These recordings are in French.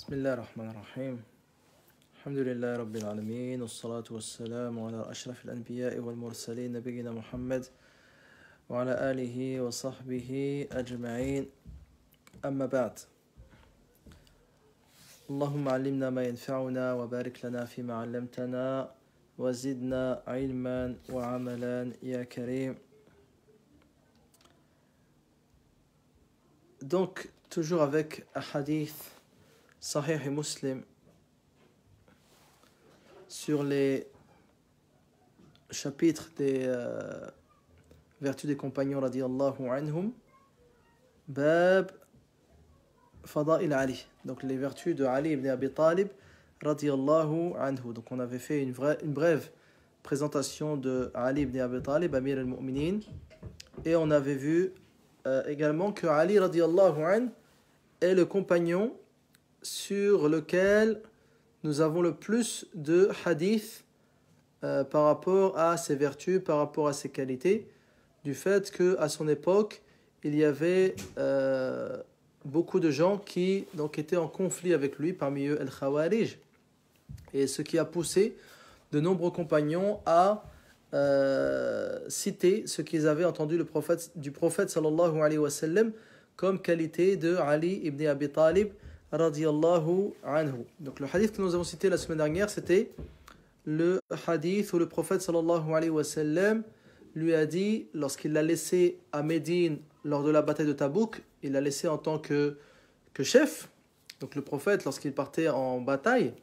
بسم الله الرحمن الرحيم الحمد لله رب العالمين والصلاة والسلام على أشرف الأنبياء والمرسلين نبينا محمد وعلى آله وصحبه أجمعين أما بعد اللهم علمنا ما ينفعنا وبارك لنا فيما علمتنا وزدنا علما وعملا يا كريم. Donc toujours avec un hadith Sahih et Muslim sur les chapitres des vertus des compagnons radiyallahu anhum, Bab Fada'il Ali, donc les vertus de Ali ibn Abi Talib radiyallahu anhu. Donc on avait fait une brève présentation de Ali ibn Abi Talib, Amir al-Mu'minin, et on avait vu également que Ali radiyallahu anhu est le compagnon sur lequel nous avons le plus de hadiths par rapport à ses vertus, par rapport à ses qualités, du fait qu'à son époque, il y avait beaucoup de gens qui donc, étaient en conflit avec lui, parmi eux Al-Khawarij, et ce qui a poussé de nombreux compagnons à citer ce qu'ils avaient entendu du prophète sallallahu alayhi wa sallam comme qualité de Ali ibn Abi Talib radiyallahu anhu. Donc le hadith que nous avons cité la semaine dernière, c'était le hadith où le prophète sallallahu alayhi wa sallam lui a dit, lorsqu'il l'a laissé à Médine lors de la bataille de Tabouk, il l'a laissé en tant que chef. Donc le prophète, lorsqu'il partait en bataille,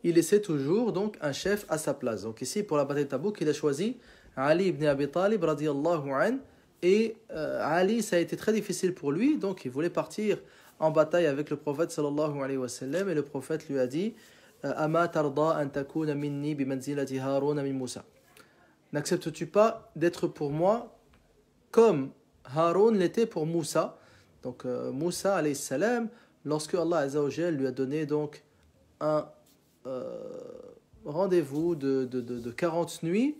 il laissait toujours donc un chef à sa place. Donc ici, pour la bataille de Tabouk, il a choisi Ali ibn Abi Talib radiyallahu anhu. Et Ali, ça a été très difficile pour lui, donc il voulait partir en bataille avec le prophète sallallahu alayhi wa sallam, et le prophète lui a dit Ama tarda an takuna minni bimanzilati Harun min Musa. N'acceptes-tu pas d'être pour moi comme Harun l'était pour Moussa? Donc Moussa alayhi salam, lorsque Allah azza wa jalla lui a donné donc un rendez-vous de 40 nuits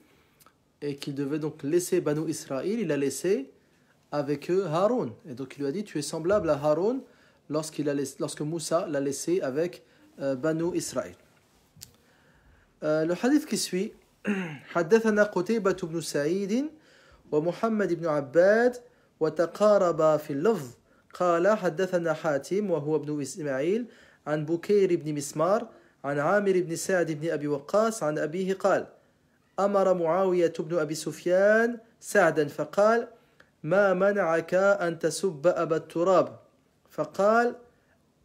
et qu'il devait donc laisser Banu Israël, il a laissé avec eux Haroun. Et donc il lui a dit, tu es semblable à Haroun lorsque Moussa l'a laissé avec Banu Israël. Le hadith qui suit, حدثنا قتيبة بن سعيد ومحمد بن عباد وتقاربا في اللفظ قال حدثنا حاتم وهو ابن إسماعيل عن بكير بن مسمار عن عامر بن سعد بن أبي وقاص عن أبيه قال أمر معاوية بن أبي سفيان سعدا فقال ما منعك أن تسب أبا التراب فقال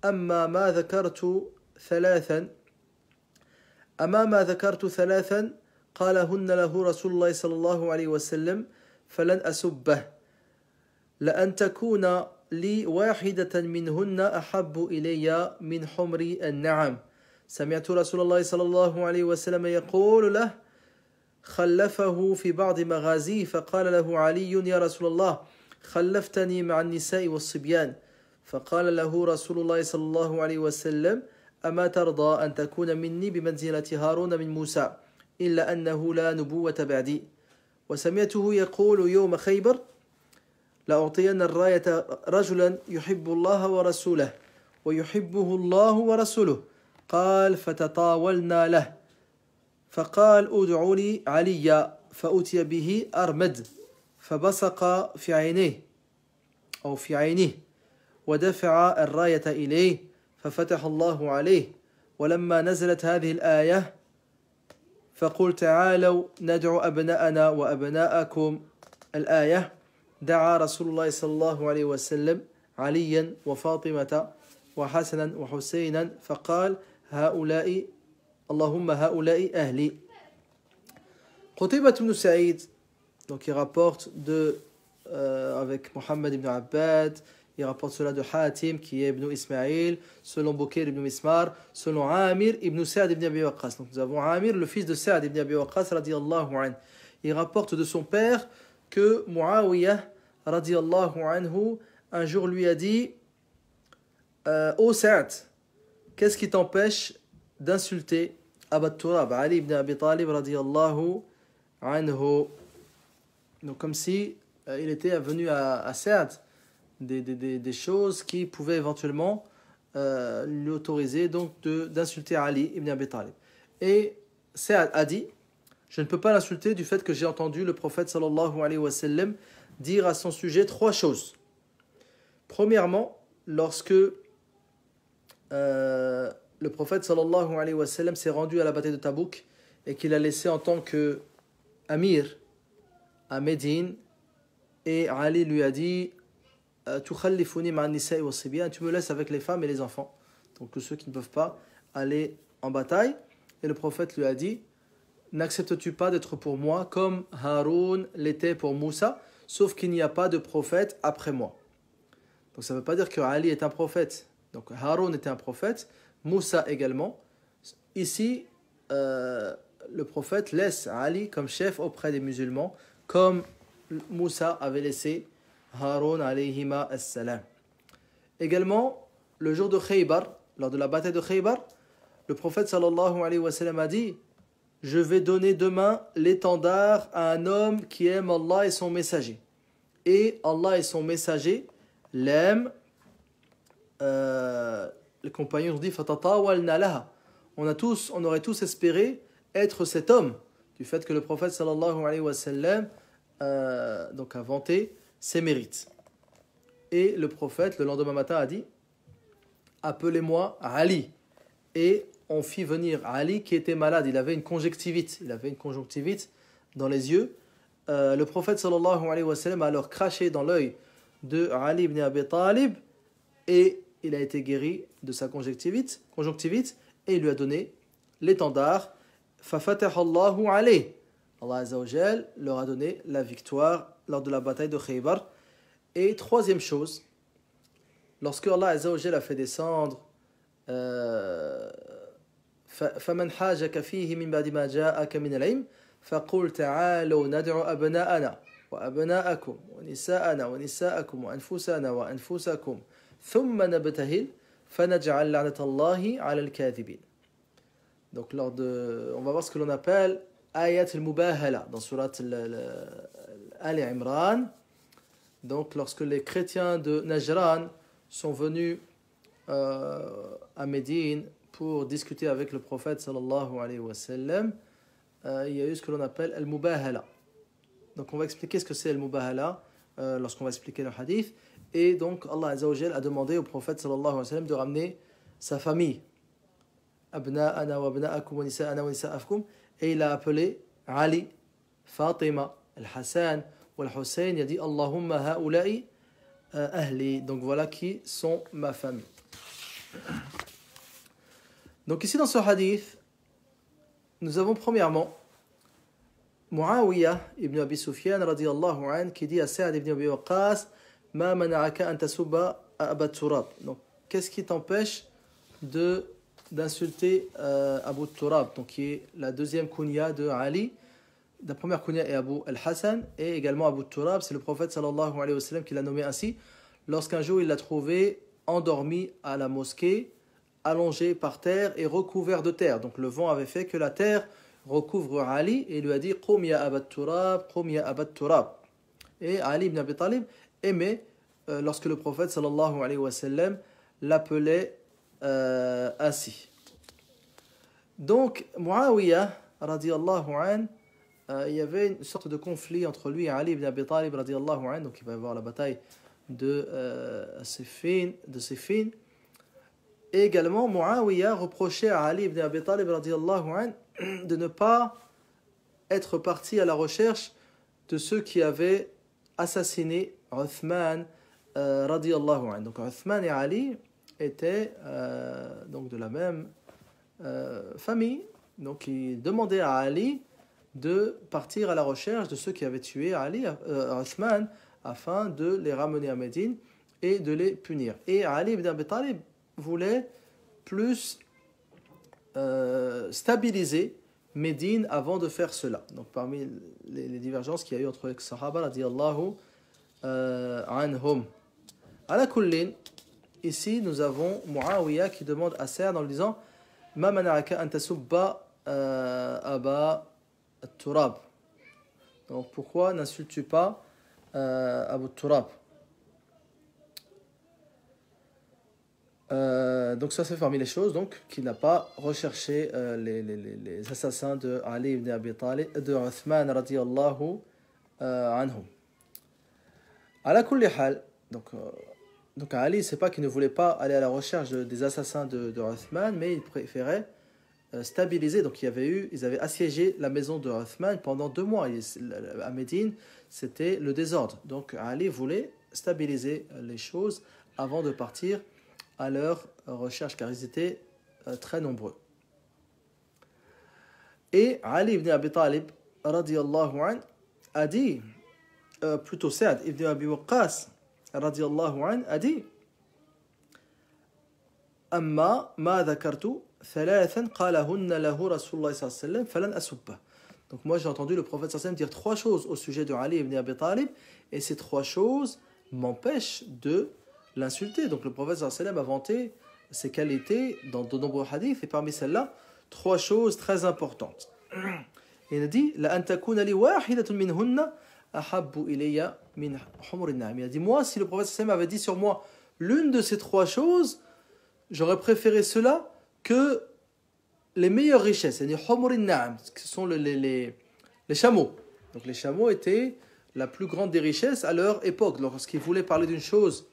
أما ما ذكرت ثلاثا قالهن له رسول الله صلى الله عليه وسلم فلن أسبه لأن تكون لي واحدة منهن أحب إلي من حمر النعم سمعت رسول الله صلى الله عليه وسلم يقول له خلفه في بعض مغازيه فقال له علي يا رسول الله خلفتني مع النساء والصبيان فقال له رسول الله صلى الله عليه وسلم أما ترضى أن تكون مني بمنزلة هارون من موسى إلا أنه لا نبوة بعدي وسمعته يقول يوم خيبر لأعطين الراية رجلا يحب الله ورسوله ويحبه الله ورسوله قال فتطاولنا له فقال ادعوا لي علي فأتي به أرمد فبصق في عينيه ودفع الراية إليه ففتح الله عليه ولما نزلت هذه الآية فقل تعالوا ندعو أبناءنا وأبناءكم الآية دعا رسول الله صلى الله عليه وسلم عليا وفاطمة وحسنا وحسينا فقال هؤلاء اللهم هؤلاء أهلي. Qutayba ibn Sa'id, donc il rapporte avec Muhammad ibn Abbad, il rapporte cela de Hatim qui est ibn Ismaïl, selon Bukayr ibn Mismar, selon Amir ibn Sa'd ibn Abi Waqqas. Donc nous avons Amir, le fils de Sa'd ibn Abi Waqqas radiyallahu anhu. Il rapporte de son père que Muawiyah radiyallahu anhu un jour lui a dit ô Sa'd, qu'est-ce qui t'empêche d'insulter Abu Turab, Ali ibn Abi Talib radiyallahu anhu? Donc comme si il était venu à Sa'd des choses qui pouvaient éventuellement lui autoriser donc d'insulter Ali ibn Abi Talib. Et Saad a dit, je ne peux pas l'insulter du fait que j'ai entendu le prophète sallallahu alayhi wa sallam dire à son sujet 3 choses. Premièrement, lorsque le prophète sallallahu alayhi wa sallam s'est rendu à la bataille de Tabouk et qu'il a laissé en tant que amir à Médine, et Ali lui a dit tu me laisses avec les femmes et les enfants, donc tous ceux qui ne peuvent pas aller en bataille. Et le prophète lui a dit, n'acceptes-tu pas d'être pour moi comme Haroun l'était pour Moussa, sauf qu'il n'y a pas de prophète après moi. Donc ça ne veut pas dire que Ali est un prophète. Donc Haroun était un prophète, Moussa également. Ici, le prophète laisse Ali comme chef auprès des musulmans, comme Moussa avait laissé Haroun alayhima as-salam. Également, le jour de Khaybar, lors de la bataille de Khaybar, le prophète sallallahu alayhi wa sallam a dit, je vais donner demain l'étendard à un homme qui aime Allah et son messager. Et Allah et son messager l'aiment. Les compagnons ont dit, fatatawalna laha. On aurait tous espéré être cet homme, du fait que le prophète sallallahu alayhi wa sallam donc a vanté ses mérites. Et le prophète, le lendemain matin, a dit, appelez-moi Ali. Et on fit venir Ali qui était malade, il avait une conjonctivite dans les yeux. Le prophète sallallahu alayhi wa sallam a alors craché dans l'œil de Ali ibn Abi Talib et il a été guéri de sa conjonctivite et il lui a donné l'étendard. Fafataha Allahu alayhi. Allah Azza wa Jal leur a donné la victoire lors de la bataille de Khaybar. Et troisième chose, lorsque Allah Azza wa Jal a fait descendre فمن حاجك فيه من بعد ما جاءك من العلم فقل تعالوا ندعو أبناءنا وأبناءكم ونساءنا ونساءكم وأنفسنا وأنفسكم ثم نبتهل فنجعل لعنة الله على الكاذبين. Donc on va voir ce que l'on appelle ayat al-mubahala dans surat Ali Imran. Donc lorsque les chrétiens de Najran sont venus à Médine pour discuter avec le prophète sallallahu alayhi wa sallam, il y a eu ce que l'on appelle al-mubahala. Donc on va expliquer ce que c'est al-mubahala lorsqu'on va expliquer le hadith. Et donc Allah Azza wa Jal a demandé au prophète sallallahu alayhi wa sallam de ramener sa famille, abna'ana wa abna'akum wa nisa'ana wa nisa'akum, et il a appelé Ali, Fatima, Al-Hassan ou Al-Hussein. Il a dit Allahumma ha'ula'i ahli. Donc voilà qui sont ma famille. Donc ici dans ce hadith, nous avons premièrement Muawiyah ibn Abi Sufyan radiyallahu anhu qui dit à Sa'd ibn Abi Waqqas ma mana'aka an tasubba Aba Turab. Donc qu'est-ce qui t'empêche d'insulter Abu Turab, donc qui est la deuxième kunya de Ali. La première kunya est Abu al-Hassan et également Abu Turab, c'est le prophète sallallahu alayhi wa sallam qui l'a nommé ainsi lorsqu'un jour il l'a trouvé endormi à la mosquée, allongé par terre et recouvert de terre. Donc le vent avait fait que la terre recouvre Ali et il lui a dit Qum ya Aba Turab, Qum ya Aba Turab. Et Ali ibn Abi Talib aimait lorsque le prophète sallallahu alayhi wa sallam l'appelait ainsi. Donc Muawiyah radiyallahu anhu, il y avait une sorte de conflit entre lui et Ali ibn Abi Talib radiyallahu anhu. Donc il va y avoir la bataille de Siffin. Et également Muawiyah reprochait à Ali ibn Abi Talib radiyallahu anhu de ne pas être parti à la recherche de ceux qui avaient assassiné Uthman radiyallahu anhu. Donc Uthman et Ali étaient donc de la même famille. Donc il demandait à Ali de partir à la recherche de ceux qui avaient tué Ali, Uthman, afin de les ramener à Médine et de les punir. Et Ali ibn Abi Talib voulait plus stabiliser Médine avant de faire cela. Donc parmi les divergences qu'il y a eu entre les Sahaba radiyallahu anhum. Ala kullin, ici nous avons Muawiyah qui demande à Sa'd en lui disant Ma mana'aka an tasubba Aba Turab. Donc pourquoi n'insultes-tu pas Abu Turab? Donc ça c'est parmi les choses donc qu'il n'a pas recherché les assassins de Ali ibn Abi Talib, de Uthman radiyallahu anhum. Ala kulli hal, donc Ali, c'est pas qu'il ne voulait pas aller à la recherche des assassins de Uthman, mais il préférait stabiliser. Donc ils avaient assiégé la maison de Uthman pendant 2 mois. À Médine, c'était le désordre. Donc Ali voulait stabiliser les choses avant de partir à leur recherche, car ils étaient très nombreux. Et Ali ibn Abi Talib, radiyallahu anhu, a dit, plutôt Sa'd ibn Abi Waqqas, radiyallahu anhu, a dit, أما ما ذكرت ثلاثا قالهن له رسول الله صلى الله عليه وسلم فلن أسبه. Donc moi j'ai entendu le prophète sallallahu alayhi wa sallam dire 3 choses au sujet de Ali ibn Abi Talib, et ces 3 choses m'empêchent de l'insulter. Donc le prophète sallallahu alayhi wa sallam a vanté ses qualités dans de nombreux hadiths, et parmi celles-là 3 choses très importantes. Il a dit la an takuna li wahidatun minhunna ahabbu ilayya min humur an-na'am. Il a dit, moi si le prophète sallallahu alayhi wa sallam avait dit sur moi l'une de ces 3 choses, j'aurais préféré cela que les meilleures richesses, c'est-à-dire humur an-na'am, ce sont les chameaux. Donc les chameaux étaient la plus grande des richesses à leur époque. Lorsqu'ils voulaient parler d'une chose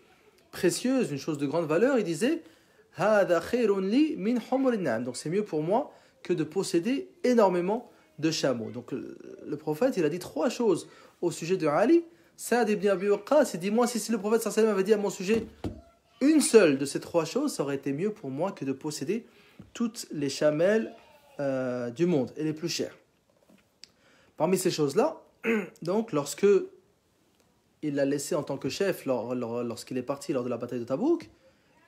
précieuse, d'une chose de grande valeur, ils disaient hada khayrun li min humur an-na'am. Donc c'est mieux pour moi que de posséder énormément de chameaux. Donc le prophète, il a dit 3 choses au sujet de Ali. Sa'd ibn Abi Waqqas, il dit, moi si le prophète sallallahu alayhi wa sallam avait dit à mon sujet une seule de ces 3 choses, ça aurait été mieux pour moi que de posséder toutes les chamelles du monde et les plus chères. Parmi ces choses-là, donc lorsque il l'a laissé en tant que chef lorsqu'il est parti lors de la bataille de Tabouk,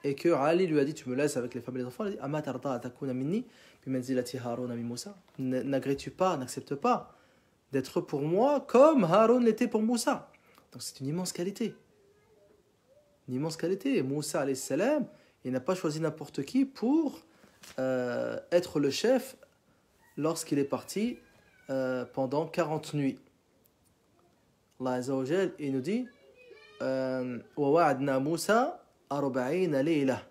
et que Ali lui a dit, tu me laisses avec les femmes et les enfants, il a dit, Ama tarda atakuna minni bimanzilati Harun min Moussa. N'agrées-tu pas, n'accepte pas d'être pour moi comme Harun l'était pour Moussa. Donc c'est une immense qualité. Une immense qualité. Moussa alayhi salam, il n'a pas choisi n'importe qui pour être le chef lorsqu'il est parti pendant 40 nuits. Allah Azza wa Jal, il nous dit wa wa'adna Moussa arba'ina layla.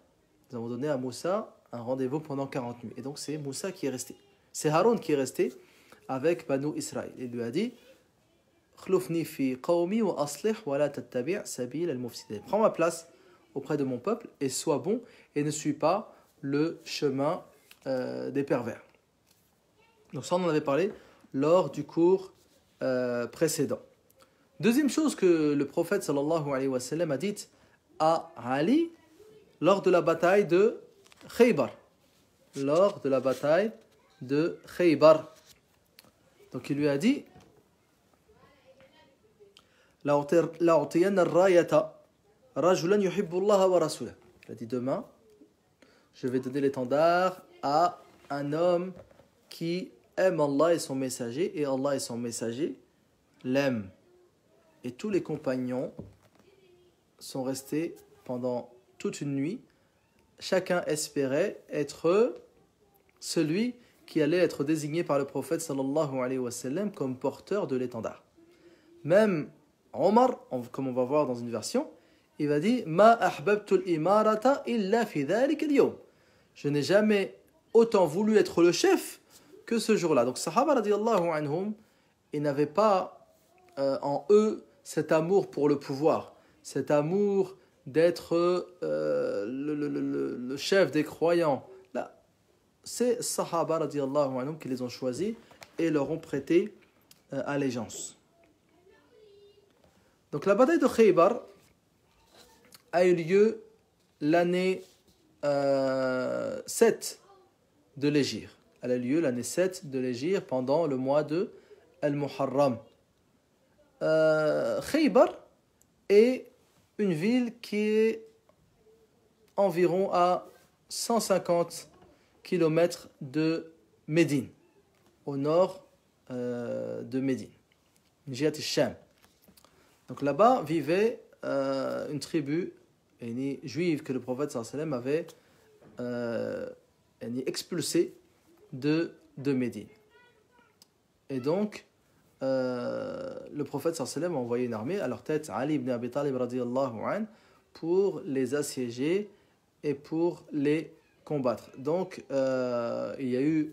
Nous avons donné à Moussa un rendez-vous pendant 40 nuits. Et donc c'est Moussa qui est resté. C'est Haroun qui est resté avec Banu Israël. Il lui a dit Khlufni fi qawmi wa aslih wa la tattabi' sabil al-mufsidin. Prends ma place auprès de mon peuple et sois bon et ne suis pas le chemin des pervers. Donc ça on en avait parlé lors du cours précédent. Deuxième chose que le prophète sallallahu alayhi wa sallam a dit à Ali lors de la bataille de Khaybar. Lors de la bataille de Khaybar. Donc il lui a dit لأعطين الراية رجلا يحب الله ورسوله. Il a dit, demain je vais donner l'étendard à un homme qui aime Allah et son messager, et Allah et son messager l'aiment. Et tous les compagnons sont restés pendant toute une nuit. Chacun espérait être celui qui allait être désigné par le prophète sallallahu alayhi wa sallam comme porteur de l'étendard. Même Omar, comme on va voir dans une version, il va dire Ma ahbabtu al-imarata illa fi dhalika al-yawm. Je n'ai jamais autant voulu être le chef que ce jour-là. Donc Sahaba radiyallahu anhum, ils n'avaient pas en eux cet amour pour le pouvoir, cet amour d'être le chef des croyants. Là, c'est Sahaba radiyallahu anhum qui les ont choisis et leur ont prêté allégeance. Donc la bataille de Khaybar a eu lieu l'année 7 de l'Hégire. Elle a eu lieu l'année 7 de l'Hégire pendant le mois de Al-Muharram. Khaybar est une ville qui est environ à 150 km de Médine, au nord de Médine, Nijat al-Sham. Donc là-bas vivait une tribu juive que le prophète sallallahu alayhi wa sallam avait expulsée de Médine. Et donc, le prophète sallallahu alayhi wa sallam a envoyé une armée à leur tête, Ali ibn Abi Talib radiyallahu anhu, pour les assiéger et pour les combattre. Donc, il y a eu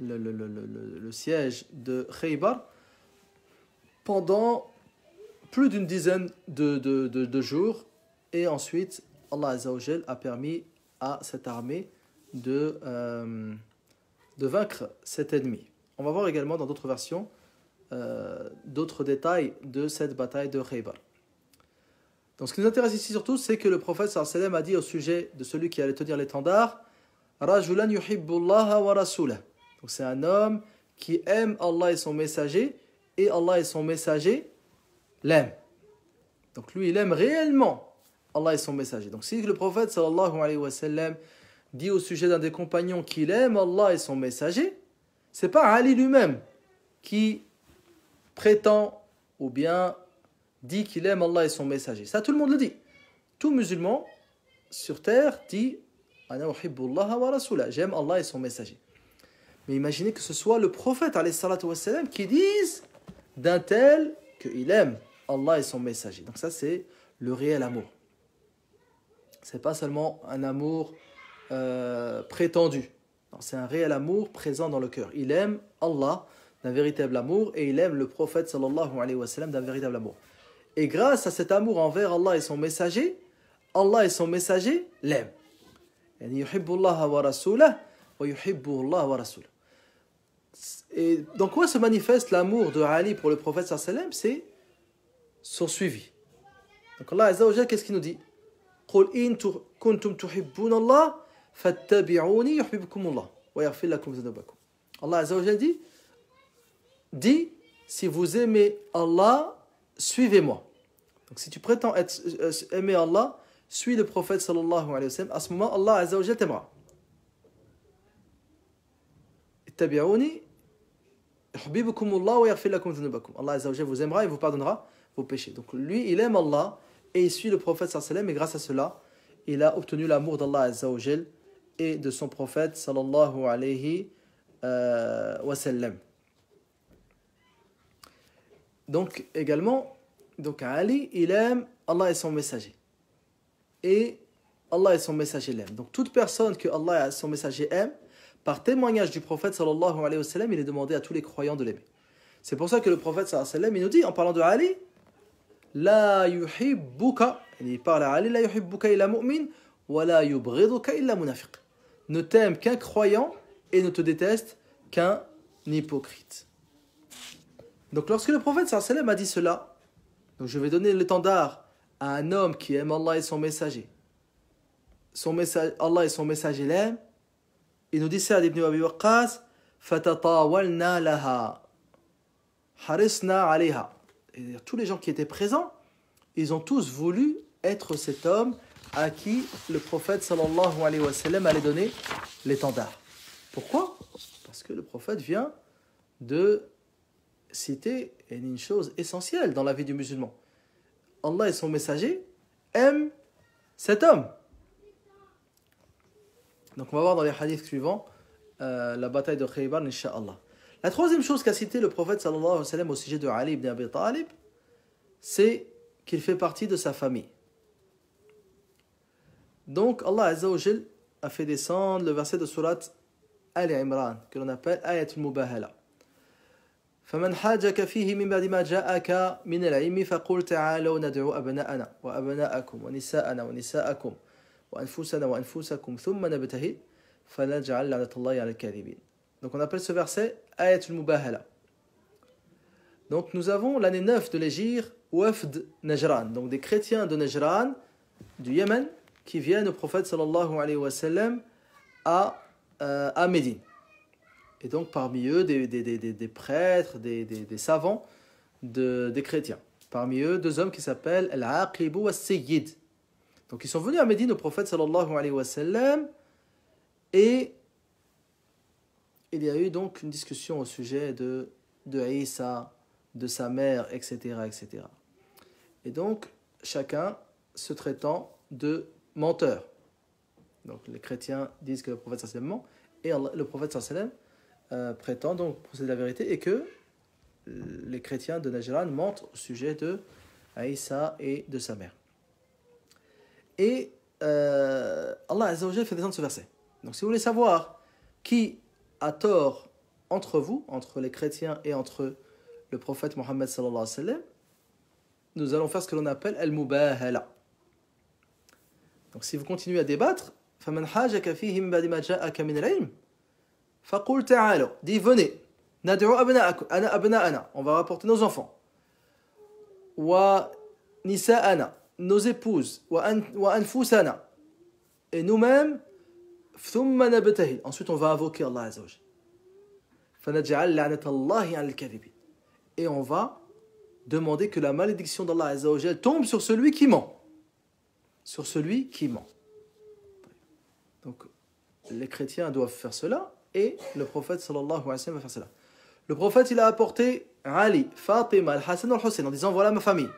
le siège de Khaybar pendant plus d'une dizaine de jours. Et ensuite, Allah Azza wa Jal a permis à cette armée de vaincre cet ennemi. On va voir également dans d'autres versions d'autres détails de cette bataille de Khaybar. Donc ce qui nous intéresse ici surtout, c'est que le prophète sallallahu alayhi wa sallam a dit au sujet de celui qui allait tenir l'étendard, Rajulan yuhibbullaha wa rasulah. Donc c'est un homme qui aime Allah et son messager, et Allah et son messager l'aiment. Donc lui, il aime réellement Allah et son messager. Donc si le prophète sallallahu alayhi wa sallam dit au sujet d'un des compagnons qu'il aime Allah et son messager, c'est pas Ali lui-même qui prétend ou bien dit qu'il aime Allah et son messager. Ça, tout le monde le dit. Tout musulman sur terre dit Ana uhibbullaha wa rasulah. J'aime Allah et son messager. Mais imaginez que ce soit le prophète alayhi salatu wa sallam qui dise d'un tel qu'il aime Allah et son messager. Donc ça, c'est le réel amour. C'est pas seulement un amour prétendu. Non, c'est un réel amour présent dans le cœur. Il aime Allah d'un véritable amour et il aime le prophète sallallahu alayhi wa sallam d'un véritable amour. Et grâce à cet amour envers Allah et son messager, Allah et son messager l'aiment. Yani yuhibbullaha wa rasulah wa yuhibbullaha wa rasulah. Et dans quoi se manifeste l'amour de Ali pour le prophète sallallahu alayhi wa sallam? C'est son suivi. Donc Allah Azza wa Jalla, qu'est-ce qu'il nous dit? Qul in kuntum tuhibbuna Allah fattabi'uni yuhibbukumullah wa yaghfir lakum dhunubakum. Allah Azza wa Jalla dit, si vous aimez Allah, suivez-moi. Donc si tu prétends aimer Allah, suis le prophète sallallahu alayhi wa sallam. À ce moment, Allah Azza wa Jalla t'aimera. Ittabi'uni yuhibbukumullah wa yaghfir lakum dhunubakum. Allah Azza wa Jalla vous aimera et vous pardonnera vos péchés. Donc lui, il aime Allah et il suit le prophète sallallahu alayhi wa sallam, et grâce à cela, il a obtenu l'amour d'Allah Azza wa Jalla et de son prophète sallallahu alayhi wa sallam. Donc également, donc Ali, il aime Allah et son messager. Et Allah et son messager l'aiment. Donc toute personne que Allah et son messager aiment, par témoignage du prophète sallallahu alayhi wa sallam, il est demandé à tous les croyants de l'aimer. C'est pour ça que le prophète sallallahu alayhi wa sallam, il nous dit, en parlant de Ali, La yuhibbuka, il parle à Ali, La yuhibbuka illa mu'min, wa la yubghiduka illa munafiq. Ne t'aime qu'un croyant et ne te déteste qu'un hypocrite. Donc lorsque le prophète sallallahu alayhi wa sallam a dit cela, donc je vais donner l'étendard à un homme qui aime Allah et son messager. Allah et son messager l'aiment. Il nous dit Sa'd ibn Abi Waqqas, fatatawalna laha, harisna alayha. Et tous les gens qui étaient présents, ils ont tous voulu être cet homme à qui le prophète sallallahu alayhi wa sallam allait donner l'étendard. Pourquoi? Parce que le prophète vient de citer une chose essentielle dans la vie du musulman. Allah et son messager aiment cet homme. Donc on va voir dans les hadiths suivants la bataille de Khaybar, incha'Allah. La troisième chose qu'a cité le prophète sallallahu alayhi wa sallam au sujet de Ali ibn Abi Talib, c'est qu'il fait partie de sa famille. Donc Allah Azza wa Jal a fait descendre le verset de surat Al-Imran que l'on appelle Ayatul Mubahala. فمن حاجك فيه من بعد ما جاءك من العلم فقل تعالوا ندعو أبناءنا وأبناءكم ونساءنا ونساءكم وأنفسنا وأنفسكم ثم نبتهل فنجعل لعنة الله على الكاذبين. Donc on appelle ce verset Ayatul Mubahala. Donc nous avons l'année 9 de l'Hégire Wafd Najran, donc des chrétiens de Najran, du Yémen, qui viennent au prophète sallallahu alayhi wa sallam à Médine. Et donc parmi eux des prêtres, des savants, des chrétiens. Parmi eux, deux hommes qui s'appellent Al-Aqib wa Sayyid. Donc ils sont venus à Médine au prophète sallallahu alayhi wa sallam, et il y a eu donc une discussion au sujet de Isa, de sa mère, etc., etc. Et donc chacun se traitant de menteur. Donc les chrétiens disent que le prophète sallallahu alayhi wa sallam ment, et le prophète sallallahu alayhi wa sallam prétend donc posséder la vérité, et que les chrétiens de Najran mentent au sujet de Aïssa et de sa mère. Et Allah Azza wa Jalla fait descendre ce verset. Donc si vous voulez savoir qui a tort entre vous, entre les chrétiens et entre le prophète Mohammed sallallahu alayhi wa sallam, nous allons faire ce que l'on appelle al-mubahala. Donc si vous continuez à débattre, فَمَنْ حَاجَكَ فِيهِ مِنْ بَعْدِ مَا جَاءَكَ مِنَ الْعِلْمِ فَقُلْ تَعَالَوْا, dis venez, نَدْعُ أَبْنَاءَنَا, on va rapporter nos enfants, وَنِسَاءَنَا, nos épouses, وَأَنفُسَنَا, et nous-mêmes, ثُمَّ نَبْتَهِلْ, ensuite on va invoquer Allah Azza wa Jalla. فَنَجْعَلْ لَعْنَةَ اللَّهِ عَلَى الْكَذِبِينَ, et on va demander que la malédiction d'Allah Azza wa Jalla tombe sur celui qui ment. Sur celui qui ment. Donc, les chrétiens doivent faire cela et le prophète sallallahu alayhi wa sallam va faire cela. Le prophète, il a apporté Ali, Fatima, Al-Hassan et Al-Hussein en disant voilà ma famille.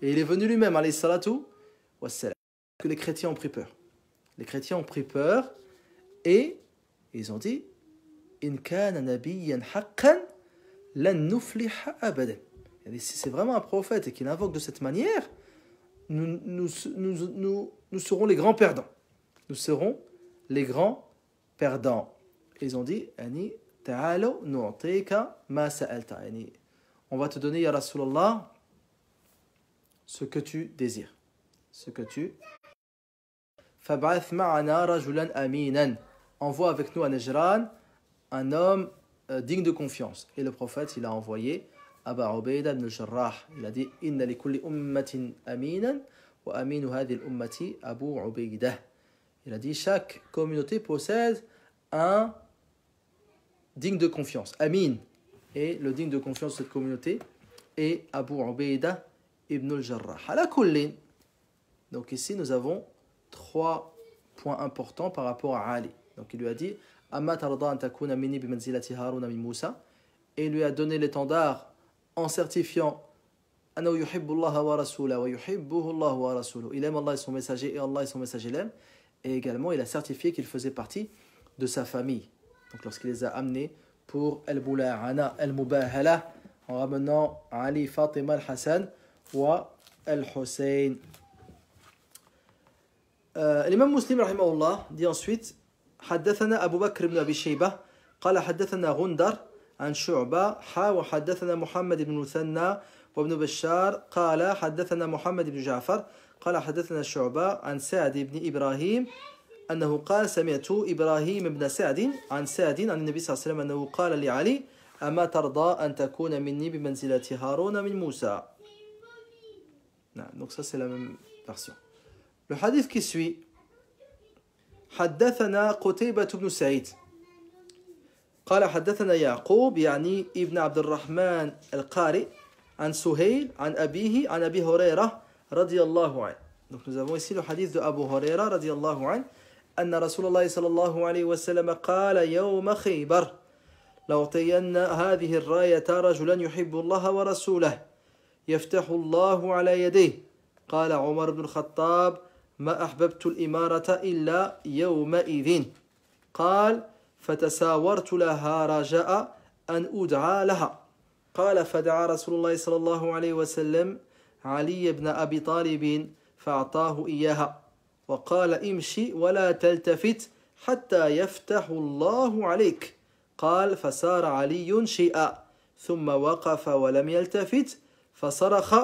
Et il est venu lui-même, alayhi salatu wa salam. Que les chrétiens ont pris peur. Les chrétiens ont pris peur et ils ont dit In kana nabiyyan haqqan lan nufliha abadan. Si c'est vraiment un prophète et qu'il invoque de cette manière, nous serons les grands perdants. Nous serons les grands perdants. Ils ont dit, ta'alo nu'tika ma sa'alta. On va te donner, ya Rasulallah, ce que tu désires. Ce que tu... Fab'ath ma'ana rajulan aminan. Envoie avec nous à Najran un homme digne de confiance. Et le prophète, il a envoyé Aba Ubayda ibn al-Jarrah. Il a dit Inna li kulli ummatin aminan wa aminu hadhihi al-ummati Abu Ubayda. Il a dit chaque communauté possède un digne de confiance, Amin. Et le digne de confiance de cette communauté est Abu Ubayda ibn al-Jarrah. Ala kullin. Donc ici nous avons 3 points importants par rapport à Ali. Donc il lui a dit Amma tarda an takuna minni bi manzilati Haruna min Musa. Et il lui a donné l'étendard en certifiant il aime Allah et son messager et Allah et son messager l'aiment, et également il a certifié qu'il faisait partie de sa famille. Donc lorsqu'il les a amenés pour al-Bula'ana, al-Mubahala, en ramenant Ali, Fatima, al-Hassan wa al-Hussein. L'imam Muslim rahimahullah dit ensuite حدثنا أبو بكر بن أبي شيبة قال حدثنا غندر عن شعبة وحدثنا محمد بن مثنى وابن بشار قال حدثنا محمد بن جعفر قال حدثنا شعبة عن سعد بن إبراهيم أنه قال سمعت إبراهيم بن سعد عن سعد عن النبي صلى الله عليه وسلم أنه قال لعلي أما ترضى أن تكون مني بمنزلة هارون من موسى. Donc ça c'est la même version. Le hadith qui suit حدثنا قتيبة بن سعيد قال حدثنا يعقوب يعني ابن عبد الرحمن القارئ عن سهيل عن أبيه عن أبي هريرة رضي الله عنه. Donc nous avons ici le hadith de Abu Huraira رضي الله عنه أن رسول الله صلى الله عليه وسلم قال يوم خيبر لأعطين هذه الراية رجلا يحب الله ورسوله يفتح الله على يديه. قال عمر بن الخطاب ما أحببت الإمارة إلا يومئذ. قال فتساورت لها رجاء أن أدعى لها. قال فدعا رسول الله صلى الله عليه وسلم علي بن أبي طالب فأعطاه إياها وقال امشي ولا تلتفت حتى يفتح الله عليك. قال فسار علي شيئا ثم وقف ولم يلتفت فصرخ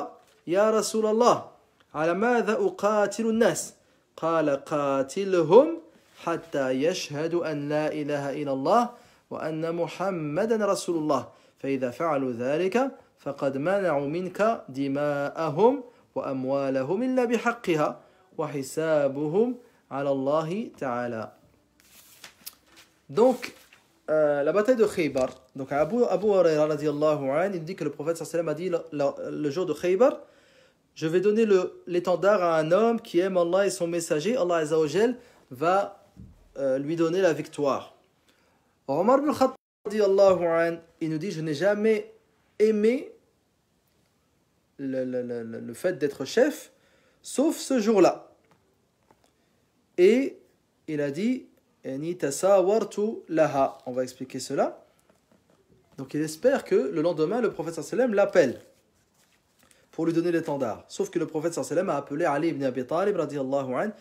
يا رسول الله على ماذا أقاتل الناس؟ قال قاتلهم حتى يشهدوا أن لا إله إلا الله وأن محمدا رسول الله فإذا فعلوا ذلك فقد منعوا منك دماءهم وأموالهم إلا بحقها وحسابهم على الله تعالى. Donc la bataille de Khaybar, donc Abu Huraira radiyallahu anhu, il dit que le prophète sallallahu alayhi wa sallam a dit le jour de Khaybar, je vais donner l'étendard à un homme qui aime Allah et son messager, Allah Azza wa Jal va lui donner la victoire. Omar ibn Khattab radiyallahu anhu, il nous dit je n'ai jamais aimé le fait d'être chef sauf ce jour-là. Et il a dit tasawartu laha. On va expliquer cela. Donc il espère que le lendemain le prophète sallallahu alayhi wa sallam l'appelle pour lui donner l'étendard. Sauf que le prophète sallallahu alayhi wa sallam a appelé Ali ibn Abi Talib radiyallahu anhu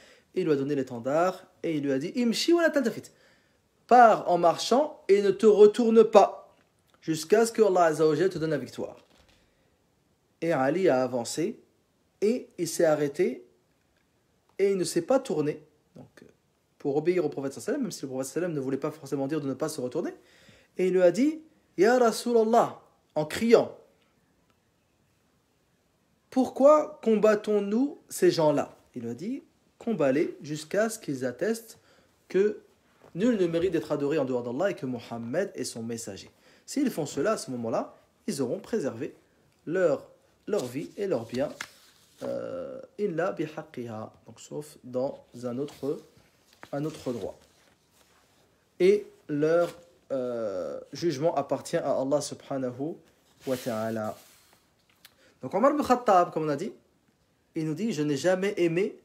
il lui a donné l'étendard et il lui a dit Imshi wa la taltafit. Pars en marchant et ne te retourne pas jusqu'à ce que Allah Azza wa Jalla te donne la victoire. Et Ali a avancé et il s'est arrêté et il ne s'est pas tourné. Donc, pour obéir au prophète sallam, même si le prophète sallam ne voulait pas forcément dire de ne pas se retourner. Et il lui a dit Ya Rasulallah, en criant pourquoi combattons-nous ces gens-là? Il lui a dit combat-les jusqu'à ce qu'ils attestent que nul ne mérite d'être adoré en dehors d'Allah et que Mohammed est son messager. S'ils font cela à ce moment-là, ils auront préservé leur vie et leur bien, illa bihaqqiha, donc sauf dans un autre droit. Et leur jugement appartient à Allah subhanahu wa ta'ala. Donc Omar ibn Khattab, comme on a dit, il nous dit je n'ai jamais aimé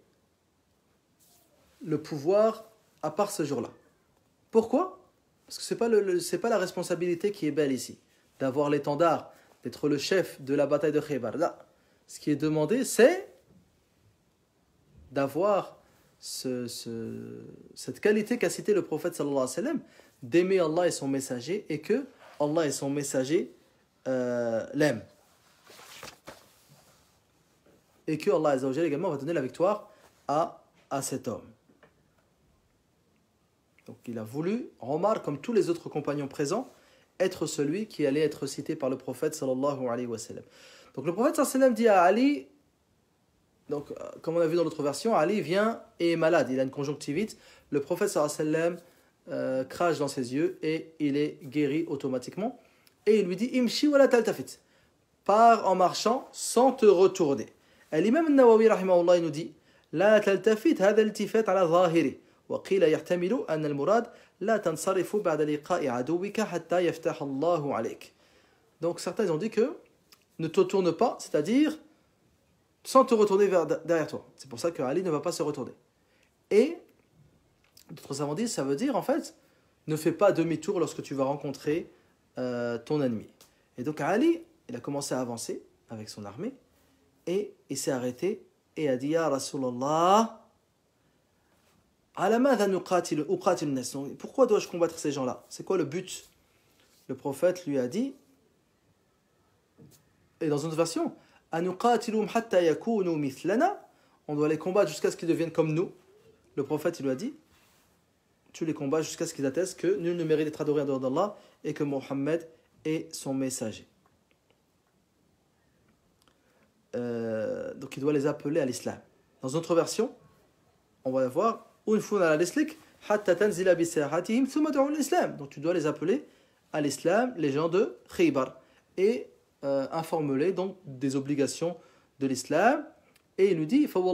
le pouvoir à part ce jour-là. Pourquoi? Parce que c'est pas la responsabilité qui est belle ici, d'avoir l'étendard, d'être le chef de la bataille de Khaybar. Là, ce qui est demandé, c'est d'avoir cette qualité qu'a cité le prophète sallallahu alayhi wa sallam, d'aimer Allah et son messager, et que Allah et son messager l'aiment. Et que Allah Azza wa Jalla également va donner la victoire à cet homme. Donc il a voulu, Omar, comme tous les autres compagnons présents, être celui qui allait être cité par le prophète sallallahu alayhi wa sallam. Donc le prophète sallallahu alayhi wa sallam dit à Ali, donc comme on a vu dans l'autre version, Ali vient et est malade, il a une conjonctivite, le prophète sallallahu alayhi wa sallam crache dans ses yeux et il est guéri automatiquement. Et il lui dit, Imshi wa la taltafit, pars en marchant sans te retourner. Et l'imam al-Nawawi rahimahullah il nous dit, la taltafit hada iltifat ala zahiri. وقيل يحتمل أن المراد لا تنصرف بعد لقاء عدوك حتى يفتح الله عليك. Donc certains ont dit que ne te tourne pas, c'est-à-dire sans te retourner derrière toi. C'est pour ça que Ali ne va pas se retourner. Et d'autres savants disent, ça veut dire en fait, ne fais pas demi-tour lorsque tu vas rencontrer ton ennemi. Et donc Ali, il a commencé à avancer avec son armée et il s'est arrêté et a dit Ya Rasulallah, pourquoi dois-je combattre ces gens-là? C'est quoi le but? Le prophète lui a dit, et dans une autre version, on doit les combattre jusqu'à ce qu'ils deviennent comme nous. Le prophète il lui a dit, tu les combats jusqu'à ce qu'ils attestent que nul ne mérite d'être adoré en dehors d'Allah et que Mohammed est son messager. Donc il doit les appeler à l'islam. Dans une autre version, on va voir donc tu dois les appeler à l'islam, les gens de Khaybar, et informer donc des obligations de l'islam. Et il nous dit donc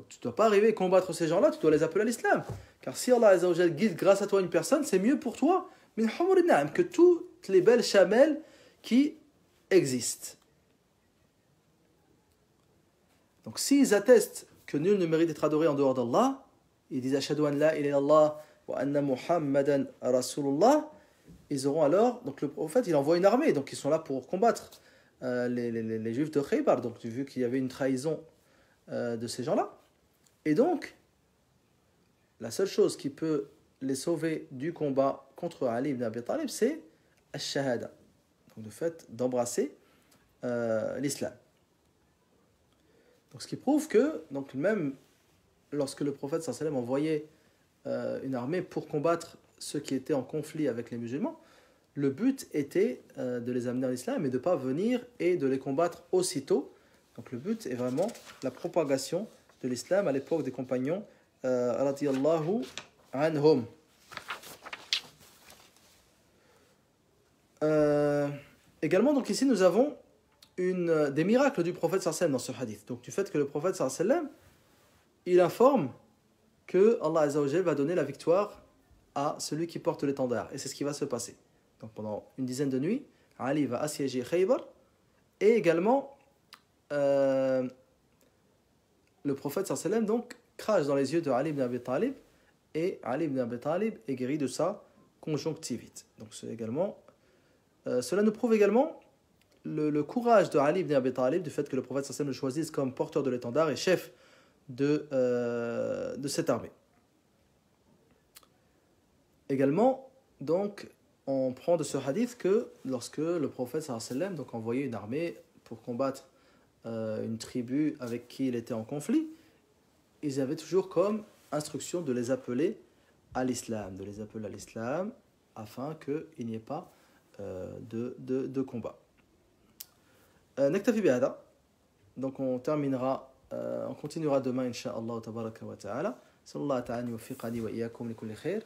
tu ne dois pas arriver à combattre ces gens-là, tu dois les appeler à l'islam, car si Allah Azza wa Jalla guide grâce à toi une personne, c'est mieux pour toi que toutes les belles chamelles qui existent. Donc s'ils attestent que nul ne mérite d'être adoré en dehors d'Allah, ils disent Ashhadu an la ilaha illallah wa anna Muhammadan Rasulullah, ils auront alors, donc le prophète il envoie une armée, donc ils sont là pour combattre les juifs de Khaybar, donc vu qu'il y avait une trahison de ces gens-là. Et donc, la seule chose qui peut les sauver du combat contre Ali ibn Abi Talib, c'est Ash-Shahada, donc le fait d'embrasser l'islam. Donc, ce qui prouve que, donc même lorsque le prophète sallallahu alayhi wa sallam envoyait une armée pour combattre ceux qui étaient en conflit avec les musulmans, le but était de les amener à l'islam et de ne pas venir et de les combattre aussitôt. Donc le but est vraiment la propagation de l'islam à l'époque des compagnons radiyallahu anhum. Également, donc ici nous avons des miracles du prophète sallallahu alayhi wa sallam dans ce hadith. Donc du fait que le prophète sallallahu alayhi wa sallam, il informe que Allah Azza wa Jalla va donner la victoire à celui qui porte l'étendard. Et c'est ce qui va se passer. Donc pendant une dizaine de nuits, Ali va assiéger Khaybar. Et également, le prophète sallallahu alayhi wa sallam donc crache dans les yeux de Ali ibn Abi Talib. Et Ali ibn Abi Talib est guéri de sa conjonctivite. Donc cela nous prouve également le courage de Ali ibn Abi Talib, du fait que le prophète sallallahu alayhi wa sallam le choisisse comme porteur de l'étendard et chef de cette armée. Également, donc, on prend de ce hadith que lorsque le prophète sallallahu alayhi wa sallam donc envoyait une armée pour combattre une tribu avec qui il était en conflit, ils avaient toujours comme instruction de les appeler à l'islam, afin qu'il n'y ait pas de combat. نكتفي بهذا. Donc on continuera demain إنشاء تبارك وتعالى. صلى الله تعالى أن يوفقني وإياكم لكل خير.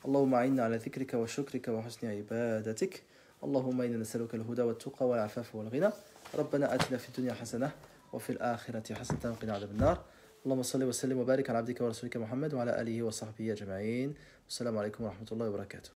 اللهم أعنا على ذكرك وشكرك وحسن عبادتك. اللهم إنا نسألك الهدى والتقى والعفاف والغنى. ربنا آتنا في الدنيا حسنة وفي الآخرة حسنة وقنا عذاب النار. اللهم صل وسلم وبارك على عبدك ورسولك محمد وعلى آله وصحبه أجمعين. والسلام عليكم ورحمة الله وبركاته.